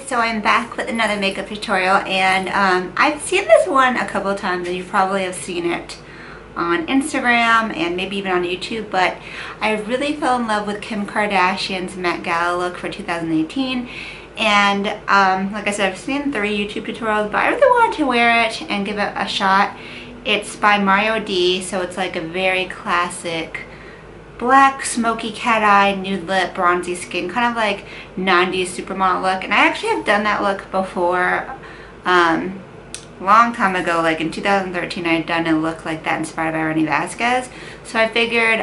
so I'm back with another makeup tutorial, and I've seen this one a couple of times, and you probably have seen it on Instagram and maybe even on YouTube, but I really fell in love with Kim Kardashian's Met Gala look for 2018. And like I said, I've seen 3 YouTube tutorials, but I really wanted to wear it and give it a shot. It's by Mario D, so it's like a very classic black, smoky cat eye, nude lip, bronzy skin, kind of like 90s supermodel look. And I actually have done that look before, long time ago, like in 2013. I had done a look like that inspired by Renny Vasquez. So I figured,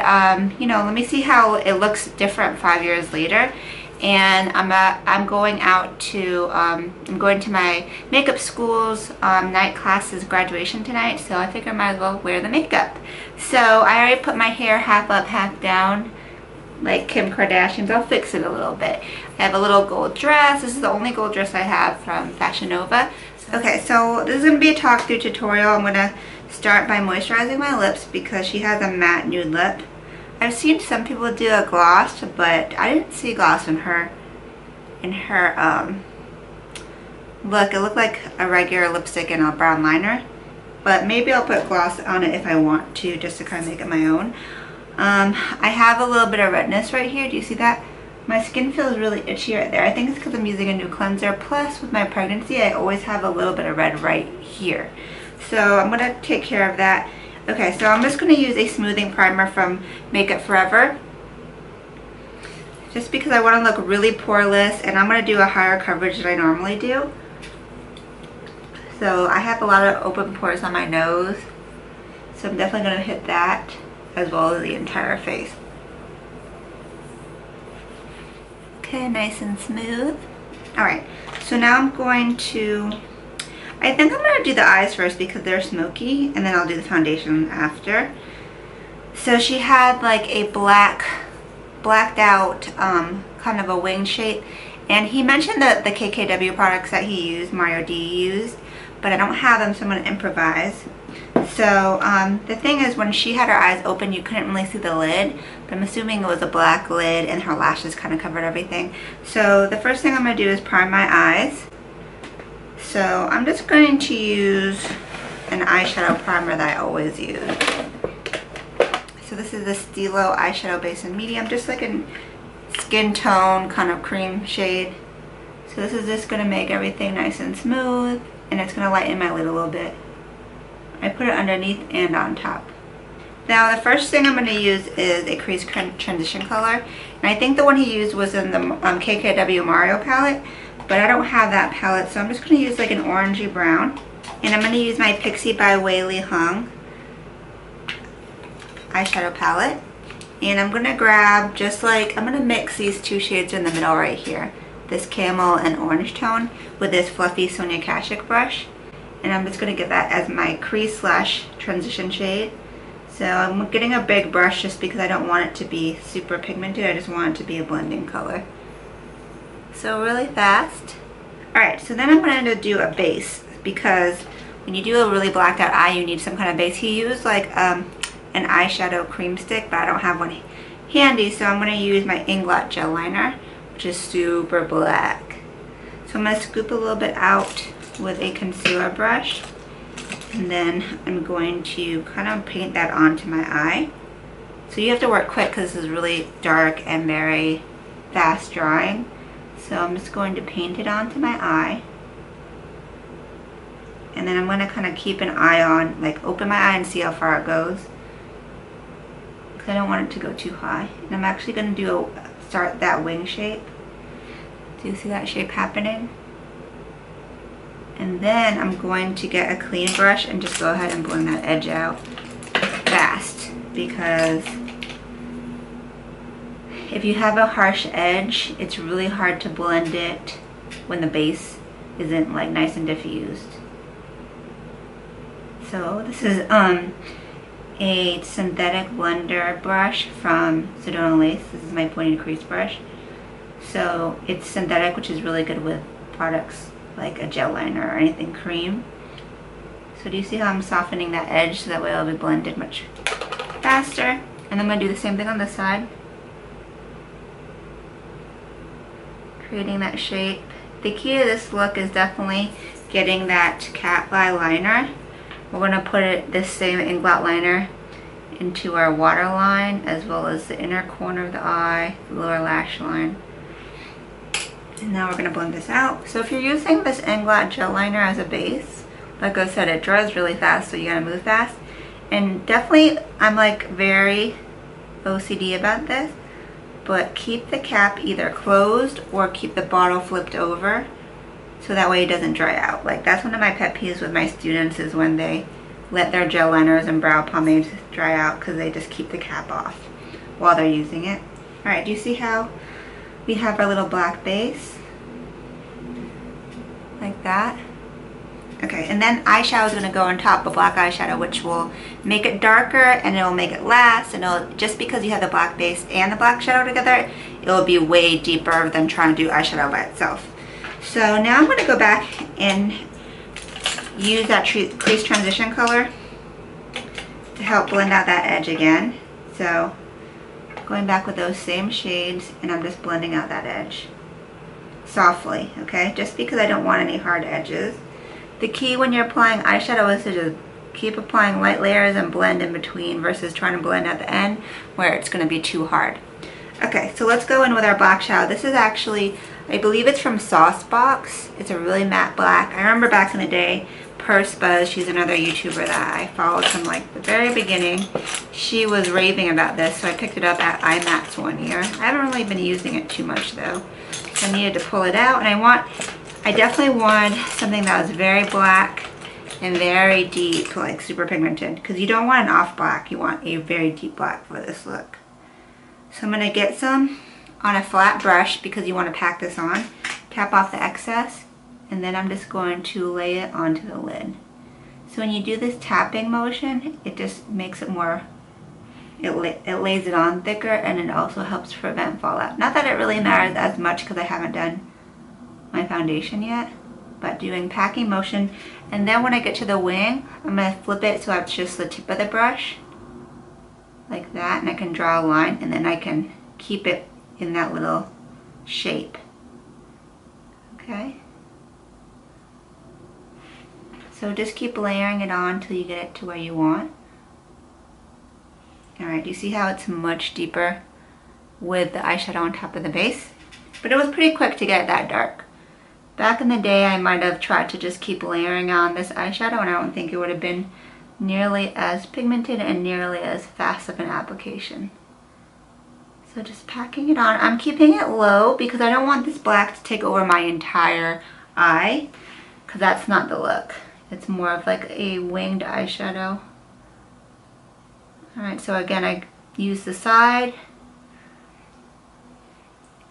you know, let me see how it looks different 5 years later. And I'm going out to I'm going to my makeup school's night classes graduation tonight, so I figured I might as well wear the makeup. So I already put my hair half up, half down, like Kim Kardashian's. I'll fix it a little bit. I have a little gold dress. This is the only gold dress I have from Fashion Nova. Okay, so this is going to be a talk through tutorial. I'm going to start by moisturizing my lips because she has a matte nude lip. I've seen some people do a gloss, but I didn't see gloss in her look. It looked like a regular lipstick and a brown liner, but maybe I'll put gloss on it if I want to, just to kind of make it my own. I have a little bit of redness right here. Do you see that? My skin feels really itchy right there. I think it's because I'm using a new cleanser. Plus, with my pregnancy, I always have a little bit of red right here. So I'm going to take care of that. Okay, so I'm just going to use a smoothing primer from Makeup Forever, just because I want to look really poreless, and I'm going to do a higher coverage than I normally do. So I have a lot of open pores on my nose, so I'm definitely going to hit that as well as the entire face. Okay, nice and smooth. Alright, so now I'm going to, I think I'm going to do the eyes first because they're smoky, and then I'll do the foundation after. So she had like a blacked out kind of a wing shape, and he mentioned that the KKW products that he used, Mario D used, but I don't have them, so I'm going to improvise. So the thing is, when she had her eyes open, you couldn't really see the lid, but I'm assuming it was a black lid and her lashes kind of covered everything. So the first thing I'm going to do is prime my eyes. So I'm just going to use an eyeshadow primer that I always use. So this is the Stilo eyeshadow base in medium, just like a skin tone kind of cream shade. So this is just going to make everything nice and smooth, and it's going to lighten my lid a little bit. I put it underneath and on top. Now the first thing I'm going to use is a crease transition color, and I think the one he used was in the KKW Mario palette. But I don't have that palette, so I'm just going to use like an orangey brown. And I'm going to use my Pixie by Weili Hung eyeshadow palette. And I'm going to grab just like, I'm going to mix these 2 shades in the middle right here. This camel and orange tone with this fluffy Sonia Kashuk brush. And I'm just going to get that as my crease slash transition shade. So I'm getting a big brush just because I don't want it to be super pigmented. I just want it to be a blending color. So really fast. Alright, so then I'm going to do a base, because when you do a really blacked out eye, you need some kind of base. He used like an eyeshadow cream stick, but I don't have one handy, so I'm going to use my Inglot gel liner, which is super black. So I'm going to scoop a little bit out with a concealer brush, and then I'm going to kind of paint that onto my eye. So you have to work quick because this is really dark and very fast drying. So I'm just going to paint it onto my eye. And then I'm going to kind of keep an eye on, like open my eye and see how far it goes, because I don't want it to go too high. And I'm actually going to start that wing shape. Do you see that shape happening? And then I'm going to get a clean brush and just go ahead and blend that edge out fast, because if you have a harsh edge, it's really hard to blend it when the base isn't like nice and diffused. So this is a synthetic blender brush from Sedona Lace. This is my pointed crease brush. So it's synthetic, which is really good with products like a gel liner or anything cream. So do you see how I'm softening that edge so that way it'll be blended much faster? And I'm going to do the same thing on this side. Creating that shape The key to this look is definitely getting that cat eye liner. We're going to put this same ink blot liner into our waterline as well as the inner corner of the eye, the lower lash line. And now we're going to blend this out. So if you're using this ink blot gel liner as a base, like I said, it dries really fast, so you gotta move fast. And definitely, I'm like very OCD about this, but keep the cap either closed or keep the bottle flipped over so that way it doesn't dry out. Like, that's one of my pet peeves with my students, is when they let their gel liners and brow pomades dry out because they just keep the cap off while they're using it. Alright, do you see how we have our little black base? Like that. Okay, and then eyeshadow is going to go on top of black eyeshadow, which will make it darker and it will make it last. And it'll, just because you have the black base and the black shadow together, it will be way deeper than trying to do eyeshadow by itself. So now I'm going to go back and use that crease transition color to help blend out that edge again. So going back with those same shades, and I'm just blending out that edge softly, okay? Just because I don't want any hard edges. The key when you're applying eyeshadow is to just keep applying light layers and blend in between versus trying to blend at the end where it's going to be too hard. Okay, so let's go in with our black shadow. This is actually, I believe it's from Saucebox. It's a really matte black. I remember back in the day, Purse Buzz, she's another YouTuber that I followed from like the very beginning. She was raving about this, so I picked it up at IMATS one year. I haven't really been using it too much though. So I needed to pull it out, and I definitely want something that was very black and very deep, like super pigmented, because you don't want an off black, you want a very deep black for this look. So I'm going to get some on a flat brush because you want to pack this on, tap off the excess, and then I'm just going to lay it onto the lid. So when you do this tapping motion, it just makes it more, it lays it on thicker, and it also helps prevent fallout. Not that it really matters as much because I haven't done my foundation yet, but doing packing motion. And then when I get to the wing, I'm going to flip it so it's just the tip of the brush like that, and I can draw a line, and then I can keep it in that little shape. Okay, so just keep layering it on till you get it to where you want. Alright, do you see how it's much deeper with the eyeshadow on top of the base? But it was pretty quick to get it that dark. Back in the day, I might have tried to just keep layering on this eyeshadow, and I don't think it would have been nearly as pigmented and nearly as fast of an application. So just packing it on. I'm keeping it low because I don't want this black to take over my entire eye, because that's not the look. It's more of like a winged eyeshadow. Alright, so again, I use the side,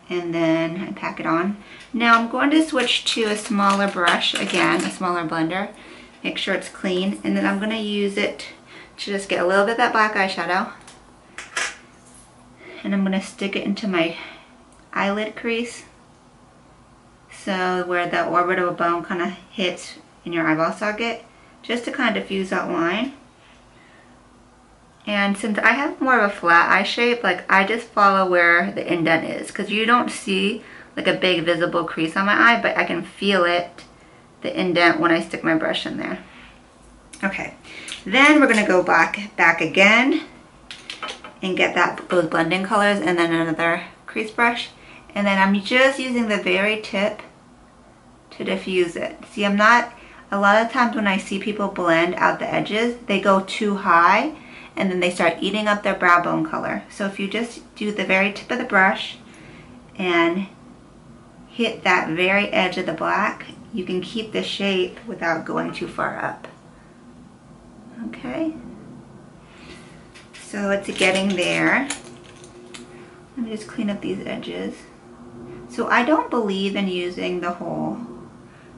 and then I pack it on. Now I'm going to switch to a smaller brush, again, a smaller blender. Make sure it's clean, and then I'm going to use it to just get a little bit of that black eyeshadow. And I'm going to stick it into my eyelid crease. So where the orbital bone kind of hits in your eyeball socket, just to kind of diffuse that line. And since I have more of a flat eye shape, like I just follow where the indent is, because you don't see like a big visible crease on my eye, but I can feel it, the indent, when I stick my brush in there. Okay, then we're gonna go back again and get those blending colors, and then another crease brush, and then I'm just using the very tip to diffuse it. See, a lot of times when I see people blend out the edges, they go too high, and then they start eating up their brow bone color. So if you just do the very tip of the brush and hit that very edge of the black, you can keep the shape without going too far up. Okay, so it's getting there. Let me just clean up these edges. So I don't believe in using the whole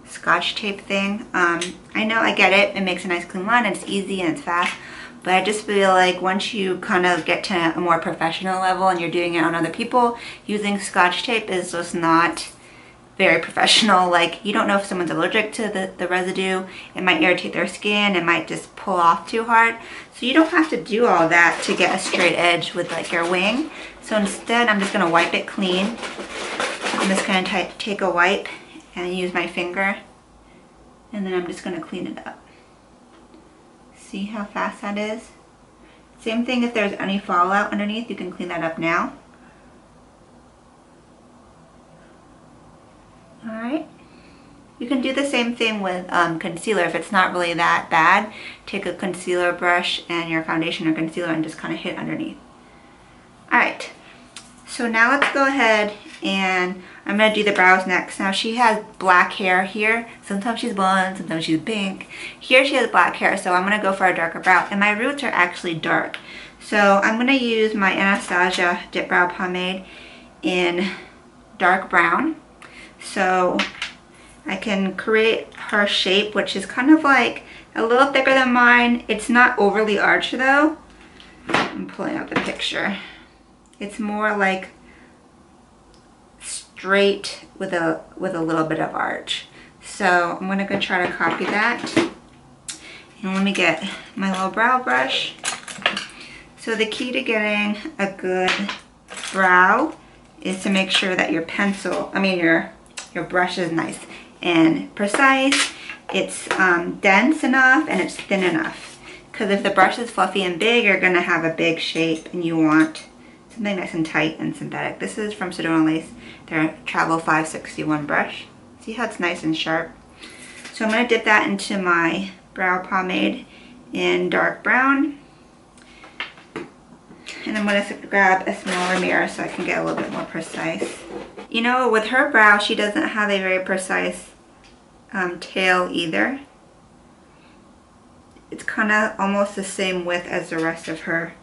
Scotch tape thing. I know, I get it, it makes a nice clean line, and it's easy and it's fast, but I just feel like once you kind of get to a more professional level and you're doing it on other people, using Scotch tape is just not very professional. Like, you don't know if someone's allergic to the residue, it might irritate their skin, it might just pull off too hard. So you don't have to do all that to get a straight edge with like your wing. So instead, I'm just gonna wipe it clean. I'm just gonna take a wipe and use my finger, and then I'm just going to clean it up. See how fast that is? Same thing, if there's any fallout underneath, you can clean that up now. Alright. You can do the same thing with concealer. If it's not really that bad, take a concealer brush and your foundation or concealer and just kind of hit underneath. Alright, so now let's go ahead and I'm going to do the brows next. Now she has black hair here. Sometimes she's blonde, sometimes she's pink. Here she has black hair, so I'm going to go for a darker brow. And my roots are actually dark. So I'm going to use my Anastasia Dip Brow Pomade in dark brown. So I can create her shape, which is kind of like a little thicker than mine. It's not overly arched though. I'm pulling up the picture. It's more like straight with a little bit of arch. So I'm gonna go try to copy that. And let me get my little brow brush. So the key to getting a good brow is to make sure that your your brush is nice and precise. It's dense enough and it's thin enough. Because if the brush is fluffy and big, you're gonna have a big shape and you want something nice and tight and synthetic. This is from Sedona Lace, their Travel 561 brush. See how it's nice and sharp? So I'm going to dip that into my brow pomade in dark brown. And I'm going to grab a smaller mirror so I can get a little bit more precise. You know, with her brow, she doesn't have a very precise tail either. It's kind of almost the same width as the rest of her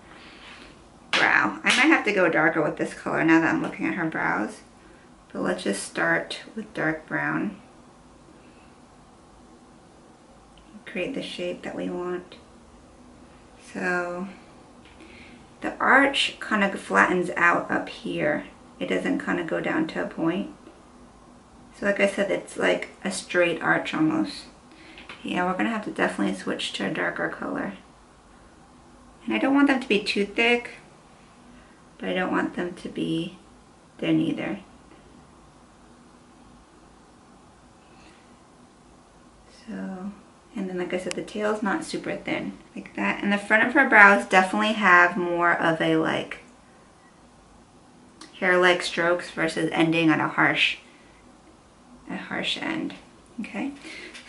brow. I might have to go darker with this color now that I'm looking at her brows. But let's just start with dark brown. Create the shape that we want. So the arch kind of flattens out up here. It doesn't kind of go down to a point. So like I said, it's like a straight arch almost. Yeah, we're gonna have to definitely switch to a darker color. And I don't want them to be too thick, but I don't want them to be thin either. So, and then like I said, the tail's not super thin, like that. And the front of her brows definitely have more of a like hair-like strokes versus ending on a harsh end. Okay,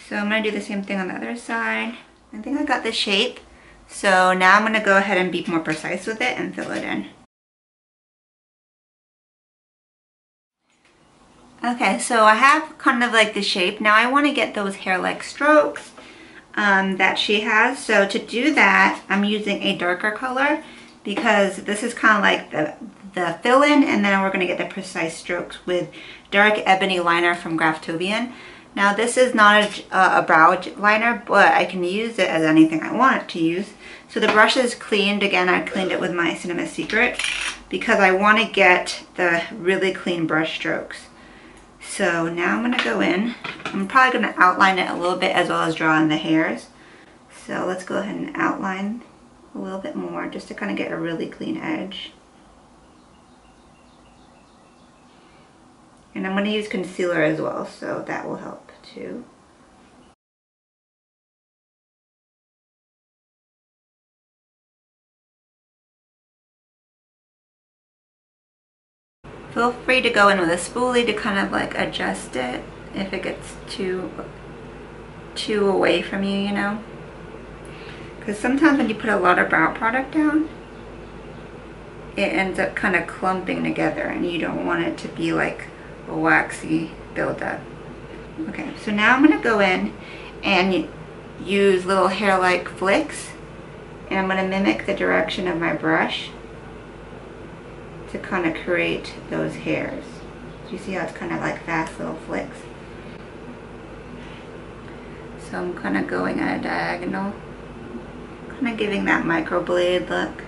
so I'm gonna do the same thing on the other side. I think I got the shape. So now I'm gonna go ahead and be more precise with it and fill it in. Okay, so I have kind of like the shape. Now I want to get those hair-like strokes that she has. So to do that, I'm using a darker color because this is kind of like the fill-in, and then we're going to get the precise strokes with dark ebony liner from Graftobian. Now this is not a brow liner, but I can use it as anything I want it to use. So the brush is cleaned. Again, I cleaned it with my Cinema Secret because I want to get the really clean brush strokes. So now I'm going to go in. I'm probably going to outline it a little bit as well as draw in the hairs. So let's go ahead and outline a little bit more just to kind of get a really clean edge. And I'm going to use concealer as well, so that will help too. Feel free to go in with a spoolie to kind of like adjust it if it gets too away from you, you know. Because sometimes when you put a lot of brow product down, it ends up kind of clumping together and you don't want it to be like a waxy buildup. Okay, so now I'm going to go in and use little hair-like flicks, and I'm going to mimic the direction of my brush to kind of create those hairs. So you see how it's kind of like fast little flicks? So I'm kind of going at a diagonal, kind of giving that microblade look.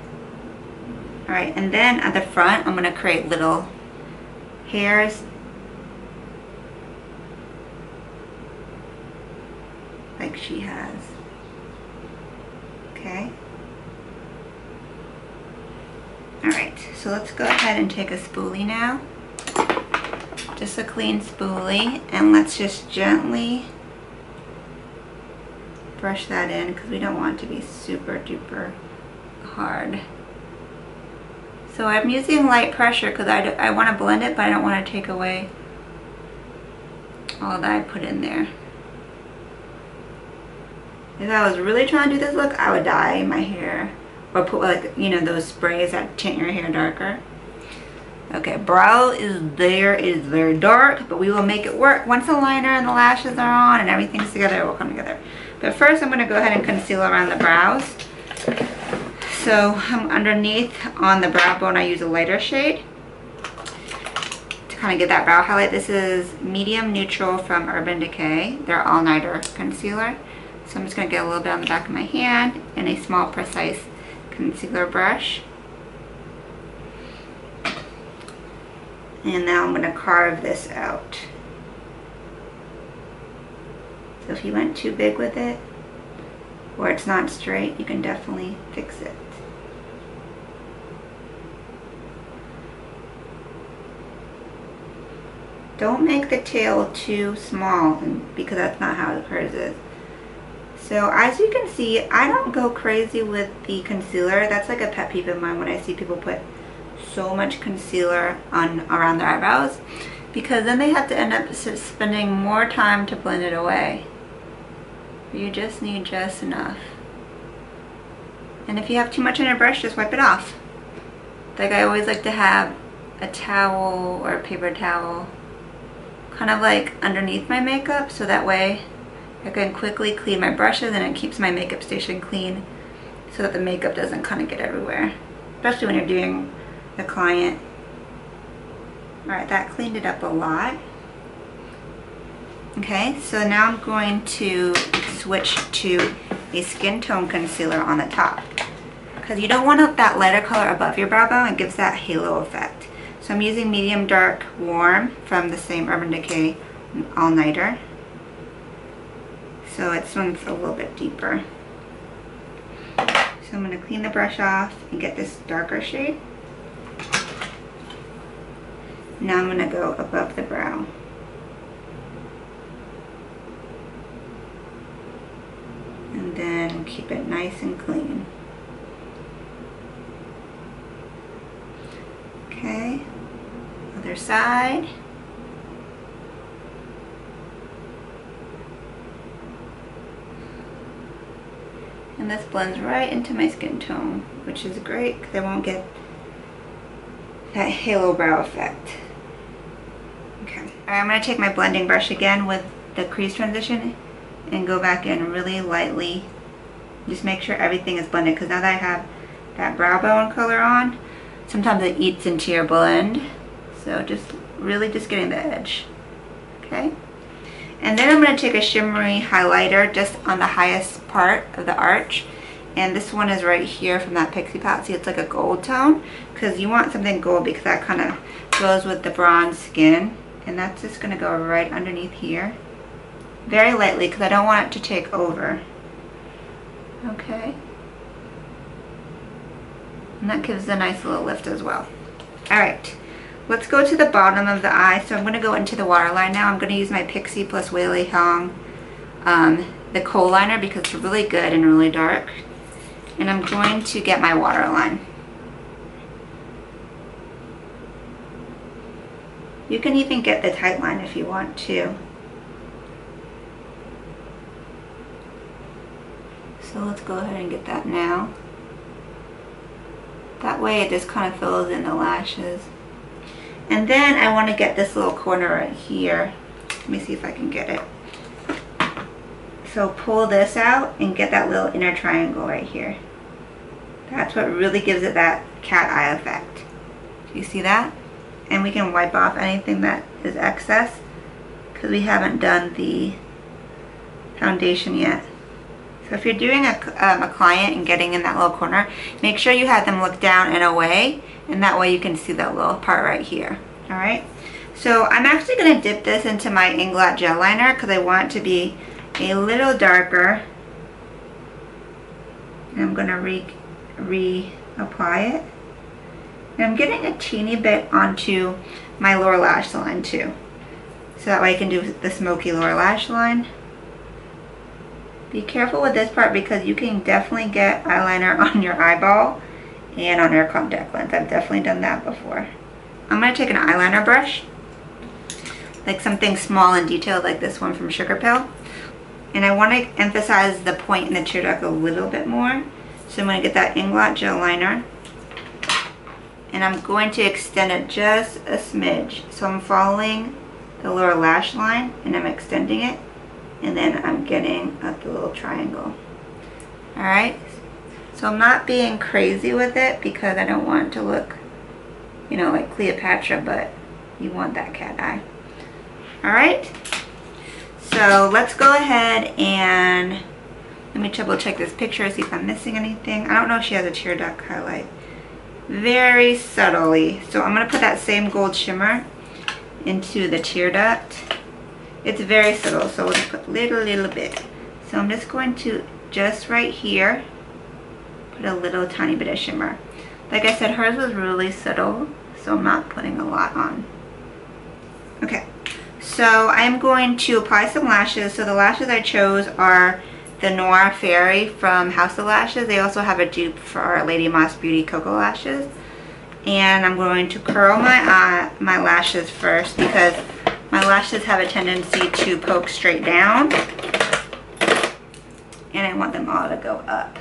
Alright, and then at the front I'm going to create little hairs like she has. Okay. Alright, so let's go ahead and take a spoolie now. just a clean spoolie, and let's just gently brush that in because we don't want it to be super duper hard. So I'm using light pressure because I want to blend it, but I don't want to take away all that I put in there. If I was really trying to do this look, I would dye my hair or put, like, you know, those sprays that tint your hair darker. Okay, brow is there. It is very dark, but we will make it work. Once the liner and the lashes are on and everything's together, it will come together. But first I'm going to go ahead and conceal around the brows. So underneath on the brow bone, I use a lighter shade to kind of get that brow highlight. This is Medium Neutral from Urban Decay, their all-nighter concealer. So I'm just going to get a little bit on the back of my hand and a small precise concealer brush. And now I'm going to carve this out. So if you went too big with it, or it's not straight, you can definitely fix it. Don't make the tail too small, because that's not how hers is. So as you can see, I don't go crazy with the concealer. That's like a pet peeve of mine when I see people put so much concealer on around their eyebrows, because then they have to end up spending more time to blend it away. You just need just enough. And if you have too much on your brush, just wipe it off. Like, I always like to have a towel or a paper towel kind of like underneath my makeup, so that way I can quickly clean my brushes and it keeps my makeup station clean so that the makeup doesn't kind of get everywhere, especially when you're doing the client. Alright, that cleaned it up a lot. Okay, so now I'm going to switch to a skin tone concealer on the top, because you don't want that lighter color above your brow bone. It gives that halo effect. So I'm using Medium Dark Warm from the same Urban Decay all-nighter. So this one's a little bit deeper. So I'm going to clean the brush off and get this darker shade. Now I'm going to go above the brow. And then keep it nice and clean. Okay, other side. And this blends right into my skin tone, which is great because I won't get that halo brow effect. Okay, all right, I'm going to take my blending brush again with the crease transition and go back in really lightly. Just make sure everything is blended, because now that I have that brow bone color on, sometimes it eats into your blend. So just really just getting the edge. Okay. And then I'm going to take a shimmery highlighter just on the highest part of the arch. And this one is right here from that Pixie Pot. See, it's like a gold tone, because you want something gold because that kind of goes with the bronze skin. And that's just going to go right underneath here. Very lightly, because I don't want it to take over. Okay. And that gives a nice little lift as well. Alright, let's go to the bottom of the eye. So I'm going to go into the waterline now. I'm going to use my Pixie plus Whaley Hong, the kohl liner, because it's really good and really dark. And I'm going to get my waterline. You can even get the tight line if you want to. So let's go ahead and get that now. That way it just kind of fills in the lashes. And then I want to get this little corner right here. Let me see if I can get it. So pull this out and get that little inner triangle right here. That's what really gives it that cat eye effect. Do you see that? And we can wipe off anything that is excess, because we haven't done the foundation yet. So if you're doing a client and getting in that little corner, make sure you have them look down and away, and that way you can see that little part right here. Alright, so I'm actually going to dip this into my Inglot gel liner because I want it to be a little darker. And I'm going to reapply it. And I'm getting a teeny bit onto my lower lash line too. So that way I can do the smoky lower lash line. Be careful with this part because you can definitely get eyeliner on your eyeball and on your contact lens. I've definitely done that before. I'm going to take an eyeliner brush, like something small and detailed like this one from Sugar Pill. And I want to emphasize the point in the tear duct a little bit more. So I'm going to get that Inglot gel liner. And I'm going to extend it just a smidge. So I'm following the lower lash line and I'm extending it. And then I'm getting up the little triangle. Alright, so I'm not being crazy with it because I don't want it to look, you know, like Cleopatra, but you want that cat eye. Alright, so let's go ahead and let me double check this picture, see if I'm missing anything. I don't know if she has a tear duct highlight. Very subtly. So I'm going to put that same gold shimmer into the tear duct. It's very subtle, so we'll just put little bit. So I'm just going to, just right here, put a little tiny bit of shimmer. Like I said, hers was really subtle, so I'm not putting a lot on. Okay, so I'm going to apply some lashes. So the lashes I chose are the Noir Fairy from House of Lashes. They also have a dupe for our Lady Moss Beauty Cocoa Lashes. And I'm going to curl my lashes first because my lashes have a tendency to poke straight down, and I want them all to go up.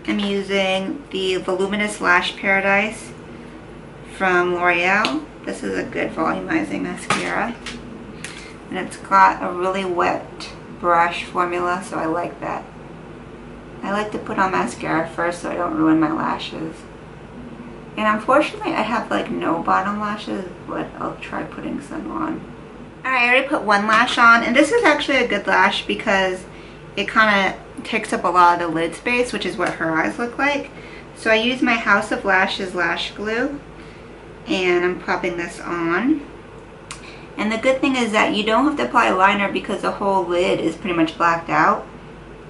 I'm using the Voluminous Lash Paradise from L'Oreal. This is a good volumizing mascara, and it's got a really wet brush formula, so I like that. I like to put on mascara first so I don't ruin my lashes. And unfortunately I have like no bottom lashes, but I'll try putting some on. Alright, I already put one lash on, and this is actually a good lash because it kind of takes up a lot of the lid space, which is what her eyes look like. So I use my House of Lashes lash glue, and I'm popping this on. And the good thing is that you don't have to apply liner because the whole lid is pretty much blacked out.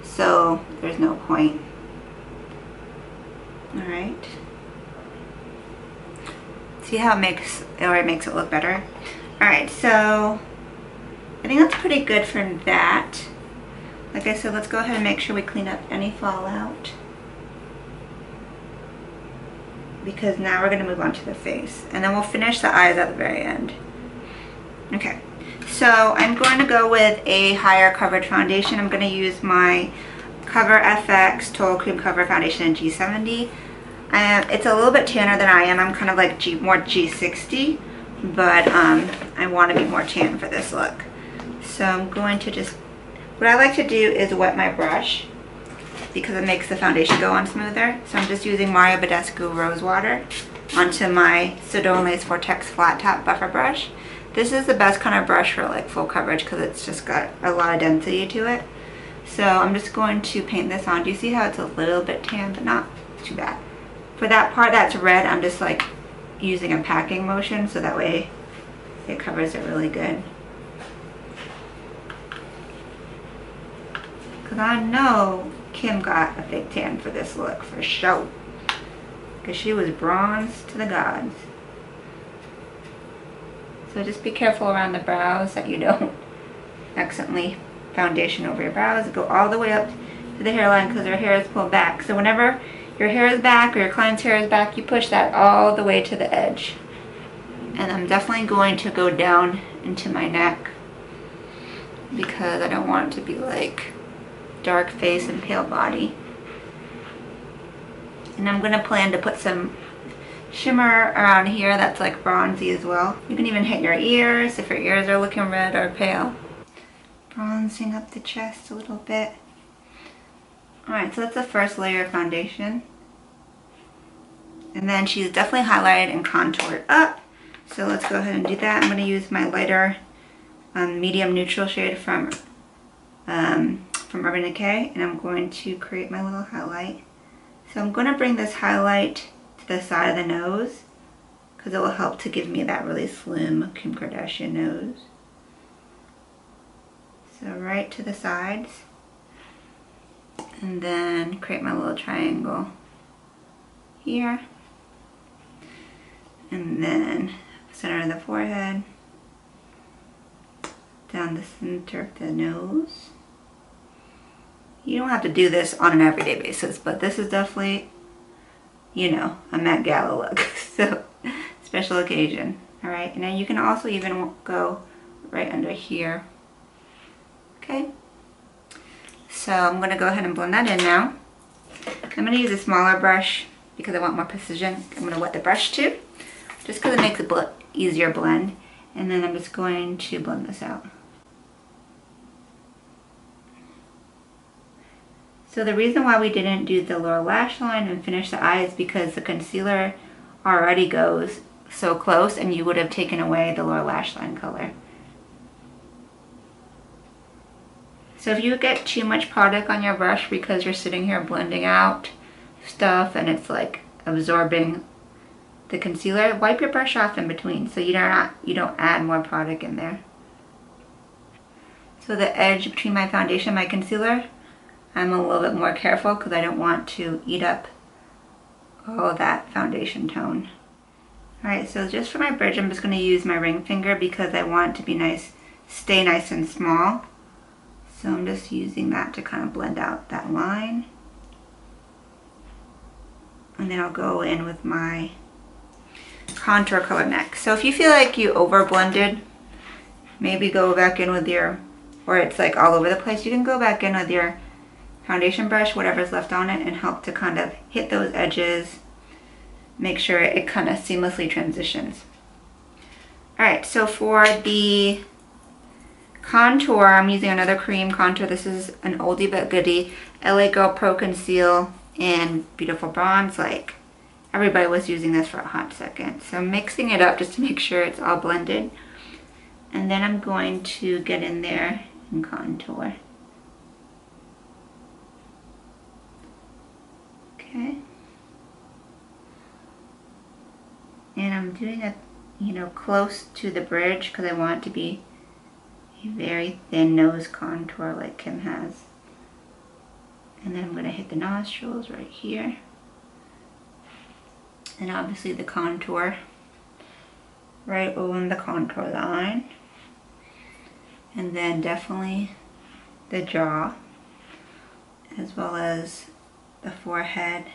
So there's no point. Alright. See how it already makes it look better? Alright, so I think that's pretty good for that. Like I said, let's go ahead and make sure we clean up any fallout, because now we're going to move on to the face. And then we'll finish the eyes at the very end. Okay. So I'm going to go with a higher coverage foundation. I'm going to use my Cover FX Total Cream Cover Foundation in G70. It's a little bit tanner than I am. I'm kind of like more G60, but I want to be more tan for this look. So I'm going to just, what I like to do is wet my brush because it makes the foundation go on smoother. So I'm just using Mario Badescu Rose Water onto my Sedone Lace Vortex Flat Top Buffer Brush. This is the best kind of brush for like full coverage because it's just got a lot of density to it. So I'm just going to paint this on. Do you see how it's a little bit tan, but not too bad? For that part that's red, I'm just like using a packing motion so that way it covers it really good. Because I know Kim got a big tan for this look for sure. Because she was bronze to the gods. So just be careful around the brows that you don't accidentally foundation over your brows. Go all the way up to the hairline because her hair is pulled back. So whenever your hair is back or your client's hair is back, you push that all the way to the edge. And I'm definitely going to go down into my neck because I don't want it to be like dark face and pale body. And I'm going to plan to put some shimmer around here that's like bronzy as well. You can even hit your ears if your ears are looking red or pale. Bronzing up the chest a little bit. Alright, so that's the first layer of foundation. And then she's definitely highlighted and contoured up. So let's go ahead and do that. I'm going to use my lighter medium neutral shade from Urban Decay, and I'm going to create my little highlight. So I'm going to bring this highlight to the side of the nose because it will help to give me that really slim Kim Kardashian nose. So right to the sides. And then create my little triangle here. And then center of the forehead, down the center of the nose. You don't have to do this on an everyday basis, but this is definitely, you know, a Met Gala look. So, special occasion. Alright, and then you can also even go right under here. Okay. So I'm going to go ahead and blend that in now. I'm going to use a smaller brush because I want more precision. I'm going to wet the brush too, just because it makes it easier blend. And then I'm just going to blend this out. So the reason why we didn't do the lower lash line and finish the eye is because the concealer already goes so close and you would have taken away the lower lash line color. So if you get too much product on your brush because you're sitting here blending out stuff and it's like absorbing the concealer, wipe your brush off in between so you don't add more product in there. So the edge between my foundation and my concealer, I'm a little bit more careful because I don't want to eat up all of that foundation tone. Alright, so just for my bridge, I'm just going to use my ring finger because I want it to be nice, stay nice and small. So I'm just using that to kind of blend out that line. And then I'll go in with my contour color next. So if you feel like you over blended, maybe go back in with your, or it's like all over the place, you can go back in with your foundation brush, whatever's left on it, and help to kind of hit those edges, make sure it kind of seamlessly transitions. Alright, so for the contour, I'm using another cream contour. This is an oldie but goodie, LA Girl Pro Conceal in Beautiful Bronze. Like, everybody was using this for a hot second. So I'm mixing it up just to make sure it's all blended. And then I'm going to get in there and contour. Okay. And I'm doing it, you know, close to the bridge because I want it to be a very thin nose contour like Kim has. And then I'm going to hit the nostrils right here. And obviously the contour right over the contour line. And then definitely the jaw, as well as the forehead.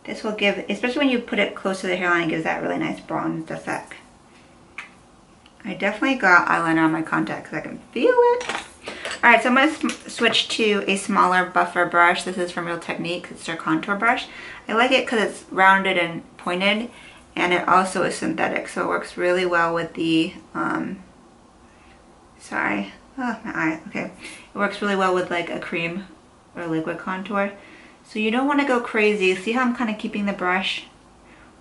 This will give, especially when you put it close to the hairline, it gives that really nice bronzed effect. I definitely got eyeliner on my contacts because I can feel it. Alright, so I'm going to switch to a smaller buffer brush. This is from Real Techniques. It's their contour brush. I like it because it's rounded and pointed, and it also is synthetic, so it works really well with the, sorry, oh, my eye, okay. It works really well with like a cream or liquid contour. So you don't want to go crazy. See how I'm kind of keeping the brush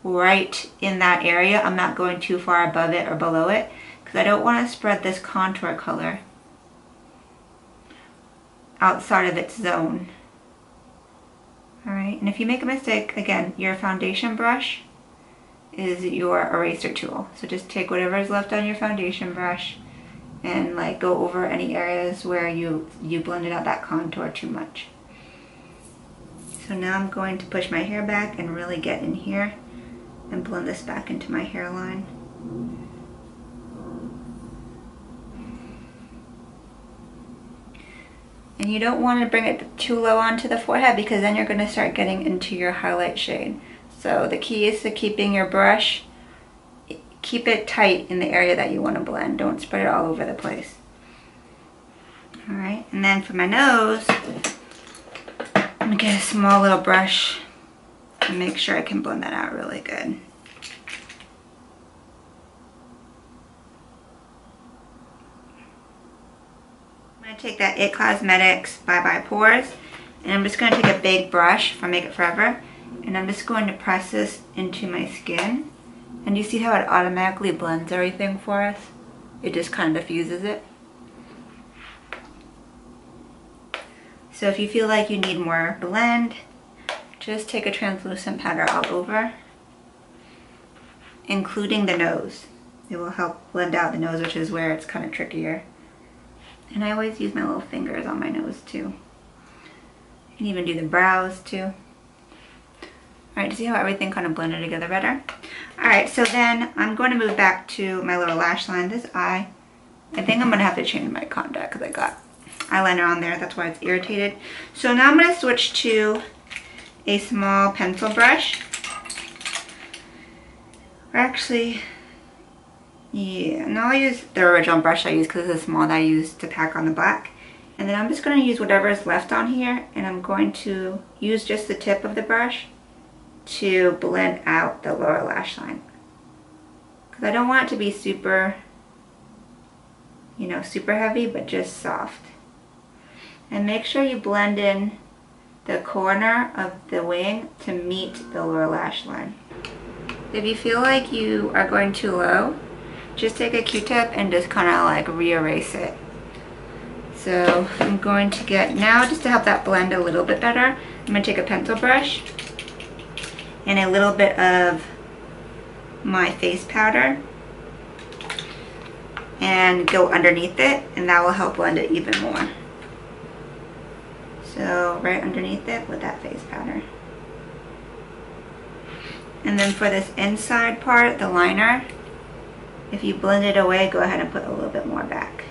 right in that area? I'm not going too far above it or below it because I don't want to spread this contour color outside of its zone. Alright, and if you make a mistake, again, your foundation brush is your eraser tool. So just take whatever is left on your foundation brush and like go over any areas where you blended out that contour too much. So now I'm going to push my hair back and really get in here and blend this back into my hairline. And you don't want to bring it too low onto the forehead because then you're going to start getting into your highlight shade. So the key is to keeping your brush, keep it tight in the area that you want to blend. Don't spread it all over the place. Alright, and then for my nose, I'm going to get a small little brush and make sure I can blend that out really good. I'm going to take that IT Cosmetics Bye Bye Pores, and I'm just going to take a big brush from Make It Forever, and I'm just going to press this into my skin. And you see how it automatically blends everything for us? It just kind of diffuses it. So if you feel like you need more blend, just take a translucent powder all over, including the nose. It will help blend out the nose, which is where it's kind of trickier. And I always use my little fingers on my nose too. can even do the brows too. Alright, see how everything kind of blended together better? Alright, so then I'm going to move back to my little lash line. This eye, I think I'm going to have to change my contact because I got eyeliner on there. That's why it's irritated. So now I'm going to switch to a small pencil brush. Or actually, yeah, no, I'll use the original brush I used because it's small that I used to pack on the black. And then I'm just going to use whatever is left on here, and I'm going to use just the tip of the brush to blend out the lower lash line. Because I don't want it to be super, you know, super heavy, but just soft. And make sure you blend in the corner of the wing to meet the lower lash line. If you feel like you are going too low, just take a Q-tip and just kind of like re-erase it. So I'm going to get, now just to help that blend a little bit better, I'm going to take a pencil brush and a little bit of my face powder and go underneath it, and that will help blend it even more. So right underneath it with that face powder. And then for this inside part, the liner, if you blend it away, go ahead and put a little bit more back.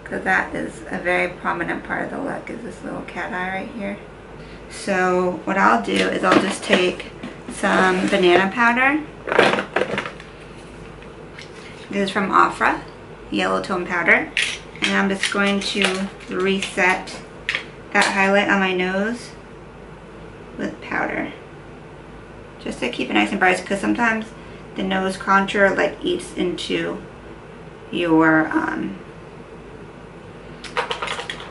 Because that is a very prominent part of the look, is this little cat eye right here. So what I'll do is I'll just take some banana powder. This is from Ofra, yellow tone powder. And I'm just going to reset that highlight on my nose with powder. Just to keep it nice and bright, because sometimes the nose contour like eats into your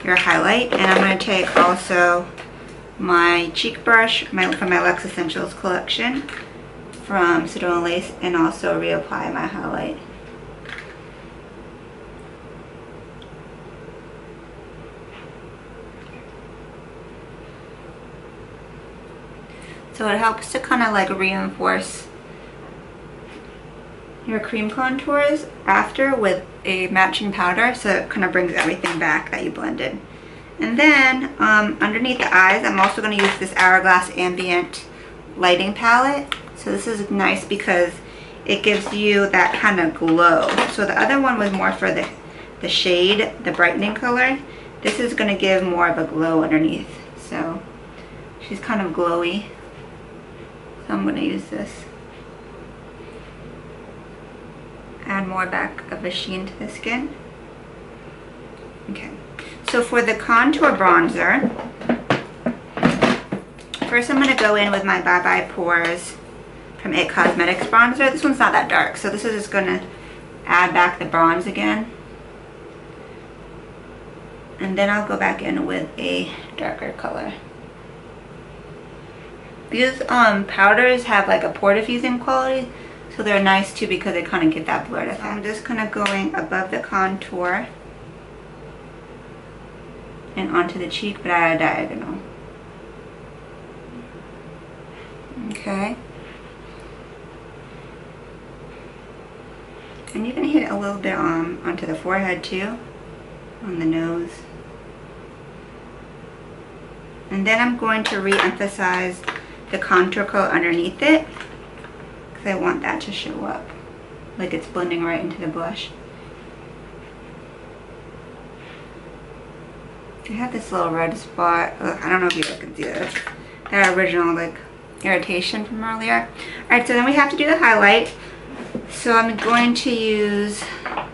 highlight. And I'm going to take also my cheek brush from my Luxe Essentials collection from Sedona Lace and also reapply my highlight. So it helps to kind of like reinforce your cream contours after with a matching powder, so it kind of brings everything back that you blended. And then underneath the eyes, I'm also going to use this Hourglass Ambient Lighting Palette. So this is nice because it gives you that kind of glow. So the other one was more for the shade, the brightening color. This is going to give more of a glow underneath. So she's kind of glowy. So I'm going to use this. Add more back of a sheen to the skin. Okay. So for the contour bronzer, first I'm going to go in with my Bye Bye Pores from IT Cosmetics bronzer. This one's not that dark, so this is just going to add back the bronze again. And then I'll go back in with a darker color. These powders have like a pore diffusing quality, so they're nice too because they kind of get that blurred effect. I'm just kind of going above the contour and onto the cheek, but at a diagonal. Okay. And you can hit a little bit onto the forehead too, on the nose. And then I'm going to re-emphasize the contour color underneath it because I want that to show up like it's blending right into the blush. I have this little red spot. I don't know if you guys can see this. That original like irritation from earlier. Alright, so then we have to do the highlight. So I'm going to use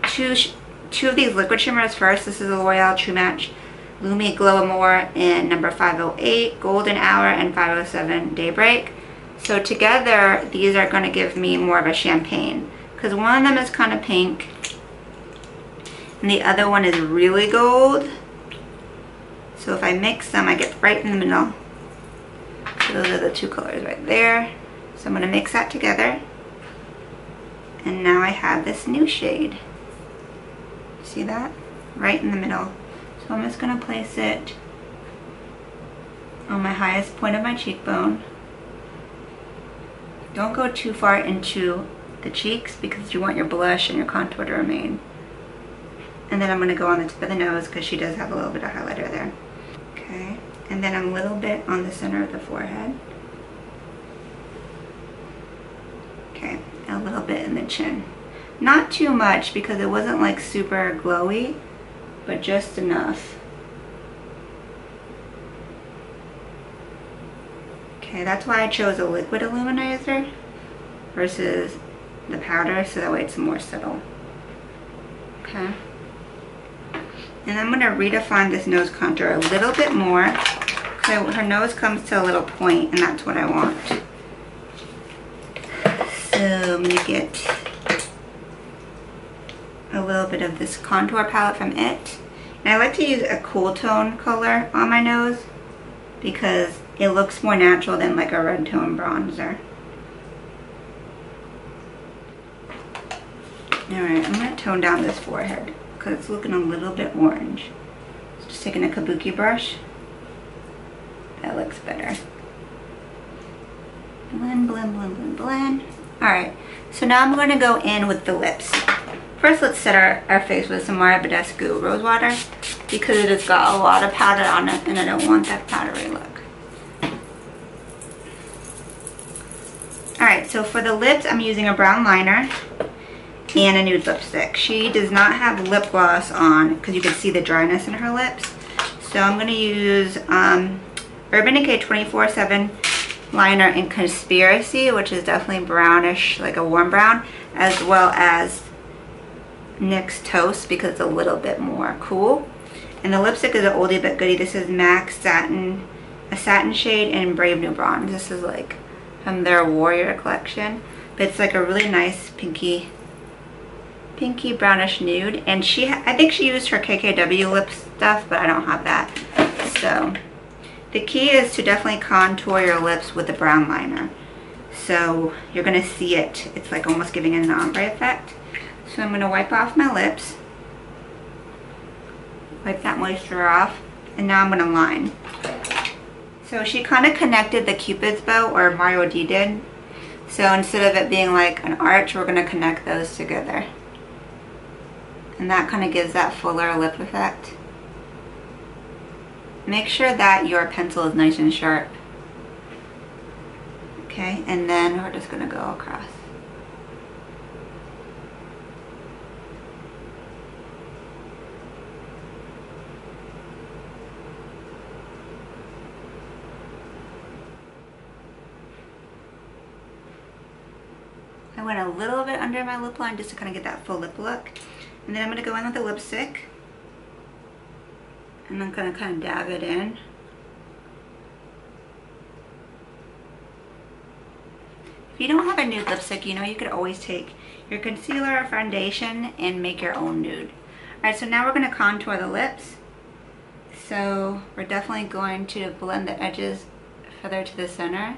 two of these liquid shimmers first. This is the L'Oreal True Match Lumi Glow More in number 508, Golden Hour, and 507 Daybreak. So together, these are going to give me more of a champagne. Because one of them is kind of pink, and the other one is really gold. So if I mix them, I get right in the middle. So those are the two colors right there. So I'm going to mix that together. And now I have this new shade. See that? Right in the middle. So I'm just going to place it on my highest point of my cheekbone. Don't go too far into the cheeks because you want your blush and your contour to remain. And then I'm going to go on the tip of the nose because she does have a little bit of highlighter there. Okay. And then a little bit on the center of the forehead. Okay, a little bit in the chin. Not too much because it wasn't like super glowy, but just enough. Okay, that's why I chose a liquid illuminizer versus the powder, so that way it's more subtle. Okay. And I'm going to redefine this nose contour a little bit more. So her nose comes to a little point, and that's what I want. So I'm going to get a little bit of this contour palette from it. And I like to use a cool tone color on my nose because it looks more natural than like a red tone bronzer. Alright, I'm going to tone down this forehead because it's looking a little bit orange. Just taking a kabuki brush. That looks better. Blend, blend, blend, blend, blend. Alright, so now I'm going to go in with the lips. First, let's set our face with some Mario Badescu Rose Water because it has got a lot of powder on it and I don't want that powdery look. Alright, so for the lips, I'm using a brown liner and a nude lipstick. She does not have lip gloss on because you can see the dryness in her lips. So I'm going to use Urban Decay 24/7 liner in Conspiracy, which is definitely brownish, like a warm brown, as well as NYX Toast because it's a little bit more cool. And the lipstick is an oldie but goodie. This is MAC Satin, a satin shade in Brave New Bronze. This is like from their Warrior collection. But it's like a really nice pinky brownish nude. And I think she used her KKW lip stuff, but I don't have that. So the key is to definitely contour your lips with the brown liner. So you're going to see it. It's like almost giving an ombre effect. So I'm going to wipe off my lips. Wipe that moisture off. And now I'm going to line. So she kind of connected the Cupid's bow, or Mario D did. So instead of it being like an arch, we're going to connect those together. And that kind of gives that fuller lip effect. Make sure that your pencil is nice and sharp. Okay, and then we're just going to go across. I went a little bit under my lip line just to kind of get that full lip look. And then I'm going to go in with the lipstick. And I'm going to kind of dab it in. If you don't have a nude lipstick, you know, you could always take your concealer or foundation and make your own nude. Alright, so now we're going to contour the lips. So we're definitely going to blend the edges further to the center.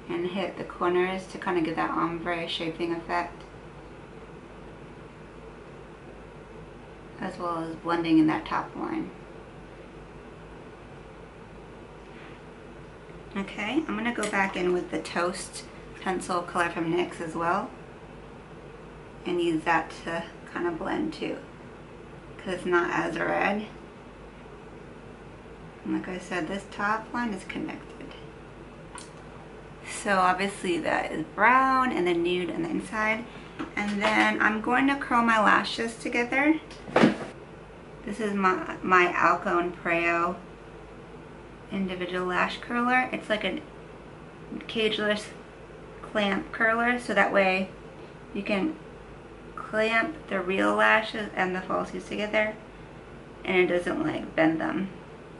And hit the corners to kind of give that ombre shaping effect, as well as blending in that top line. Okay, I'm going to go back in with the Toast pencil color from NYX as well, and use that to kind of blend too, because it's not as red. And like I said, this top line is connected. So obviously that is brown and then nude on the inside. And then I'm going to curl my lashes together. This is my Alcone Preo individual lash curler. It's like a cageless clamp curler, so that way you can clamp the real lashes and the falsies together and it doesn't like bend them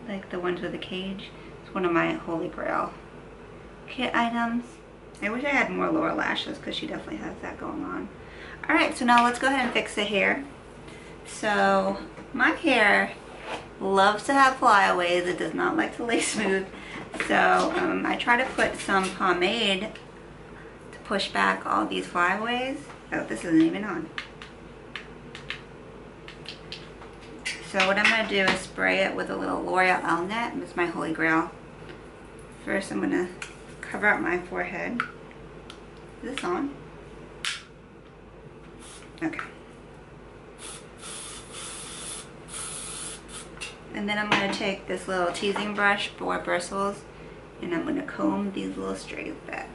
like the ones with the cage. It's one of my holy grail kit items. I wish I had more lower lashes because she definitely has that going on. Alright, so now let's go ahead and fix the hair. So my hair loves to have flyaways. It does not like to lay smooth. So I try to put some pomade to push back all these flyaways. Oh, this isn't even on. So what I'm going to do is spray it with a little L'Oreal Elnet. It's my holy grail. First I'm going to cover up my forehead. Is this on? Okay. And then I'm going to take this little teasing brush for bristles and I'm going to comb these little strays back.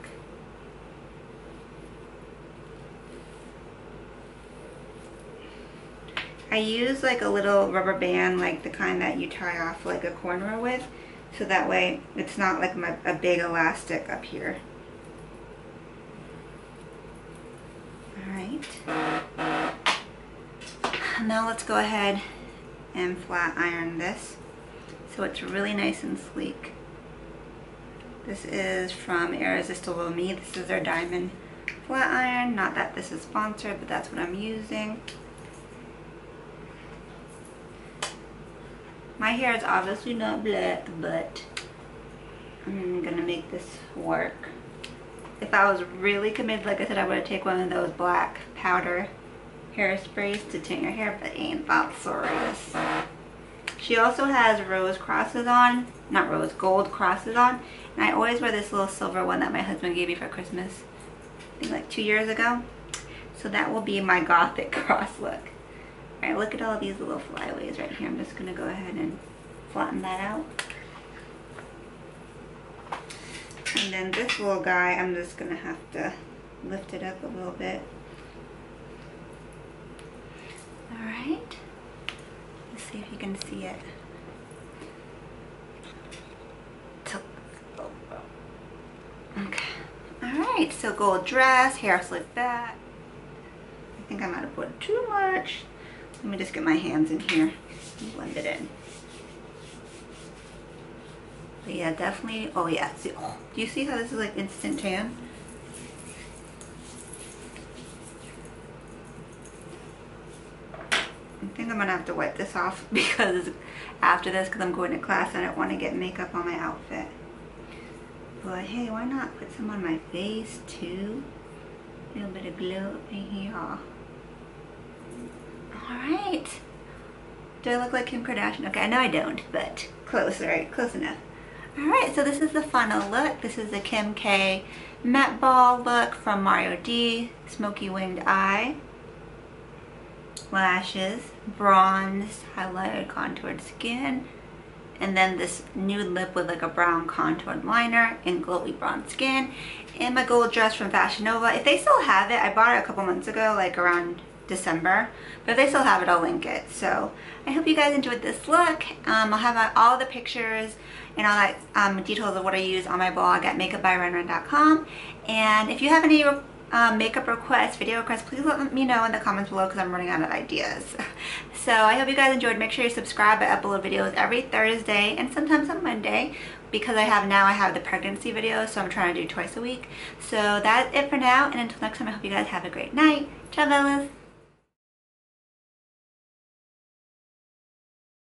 I use like a little rubber band, like the kind that you tie off like a cornrow with, so that way it's not like a big elastic up here. Alright. Now let's go ahead and flat iron this so it's really nice and sleek. This is from Irresistible Me. This is their diamond flat iron. Not that this is sponsored, but that's what I'm using. My hair is obviously not black, but I'm gonna make this work. If I was really committed, like I said, I would have taken one of those black powder hairsprays to tint your hair, but ain't that serious. She also has rose crosses on, not rose, gold crosses on, and I always wear this little silver one that my husband gave me for Christmas, I think like 2 years ago. So that will be my gothic cross look. Alright, look at all these little flyaways right here. I'm just going to go ahead and flatten that out. And then this little guy, I'm just going to have to lift it up a little bit. Alright. Let's see if you can see it. Okay. Alright, so gold dress, hair slicked back. I think I might have put too much. Let me just get my hands in here and blend it in. But yeah, definitely. Oh yeah, see, oh, do you see how this is like instant tan? I think I'm gonna have to wipe this off because after this, because I'm going to class and I don't want to get makeup on my outfit. But hey, why not put some on my face too? A little bit of glow up in here. Alright. Do I look like Kim Kardashian? Okay, I know I don't, but close, right? Close enough. Alright, so this is the final look. This is the Kim K Met Ball look from Mario D. Smoky winged eye. Lashes. Bronze, highlighted, contoured skin. And then this nude lip with like a brown contoured liner and glowy bronze skin. And my gold dress from Fashion Nova. If they still have it, I bought it a couple months ago, like around December, but if they still have it, I'll link it. So I hope you guys enjoyed this look. I'll have all the pictures and all that details of what I use on my blog at makeupbyrenren.com. And if you have any makeup requests, video requests, please let me know in the comments below because I'm running out of ideas. So I hope you guys enjoyed. Make sure you subscribe. I upload videos every Thursday and sometimes on Monday because I have the pregnancy videos, so I'm trying to do twice a week. So that's it for now, and until next time, I hope you guys have a great night. Ciao, Bellas.